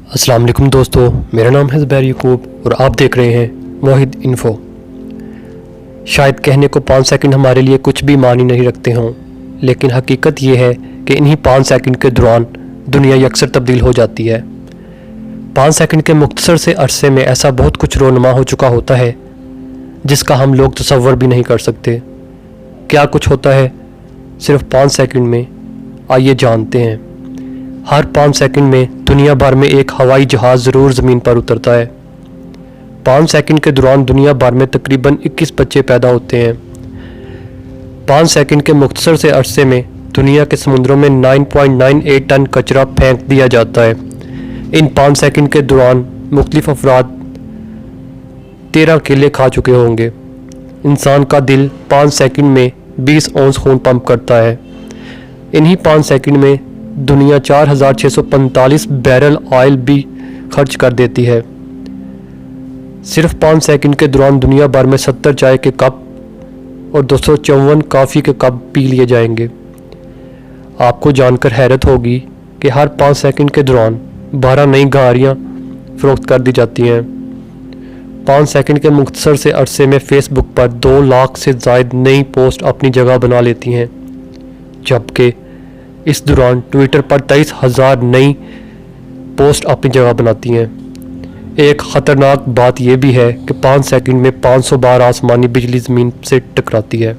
السلام علیکم دوستو، میرا نام ہے زبیر یعقوب اور آپ دیکھ رہے ہیں واحد انفو۔ شاید کہنے کو 5 سیکنڈ ہمارے لیے کچھ بھی معنی نہیں رکھتے ہوں، لیکن حقیقت یہ ہے کہ انہی 5 سیکنڈ کے دوران دنیا یکسر تبدیل ہو جاتی ہے۔ 5 سیکنڈ کے مختصر سے عرصے میں ایسا بہت کچھ رونما ہو چکا ہوتا ہے جس کا ہم لوگ تصور بھی نہیں کر سکتے۔ کیا کچھ ہوتا ہے صرف 5 سیکنڈ میں، آئیے جانتے ہیں۔ ہر 5 سیکنڈ میں دنیا بھر میں ایک ہوائی جہاز ضرور زمین پر اترتا ہے۔ 5 سیکنڈ کے دوران دنیا بھر میں تقریباً 21 بچے پیدا ہوتے ہیں۔ 5 سیکنڈ کے مختصر سے عرصے میں دنیا کے سمندروں میں 9.98 ٹن کچرا پھینک دیا جاتا ہے۔ ان 5 سیکنڈ کے دوران مختلف افراد 13 کیلے کھا چکے ہوں گے۔ انسان کا دل 5 سیکنڈ میں 20 اونس خون پمپ کرتا ہے۔ انہی 5 سیکنڈ میں دنیا 4645 بیرل آئل بھی خرچ کر دیتی ہے۔ صرف 5 سیکنڈ کے دوران دنیا بھر میں 70 چائے کے کپ اور 254 کافی کے کپ پی لیے جائیں گے۔ آپ کو جان کر حیرت ہوگی کہ ہر 5 سیکنڈ کے دوران 12 نئی گاڑیاں فروخت کر دی جاتی ہیں۔ 5 سیکنڈ کے مختصر سے عرصے میں فیس بک پر 2 لاکھ سے زائد نئی پوسٹ اپنی جگہ بنا لیتی ہیں، جبکہ اس دوران ٹویٹر پر 23,000 نئی پوسٹ اپنی جگہ بناتی ہیں۔ ایک خطرناک بات یہ بھی ہے کہ 5 سیکنڈ میں 500 بار آسمانی بجلی زمین سے ٹکراتی ہے۔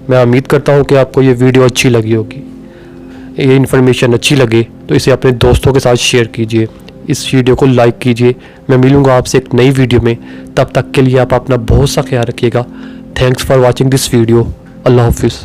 میں امید کرتا ہوں کہ آپ کو یہ ویڈیو اچھی لگی ہوگی۔ یہ انفارمیشن اچھی لگے تو اسے اپنے دوستوں کے ساتھ شیئر کیجیے، اس ویڈیو کو لائک کیجیے۔ میں ملوں گا آپ سے ایک نئی ویڈیو میں، تب تک کے لیے آپ اپنا بہت سا خیال رکھیے گا۔ Thanks for watching this video. اللہ حافظ۔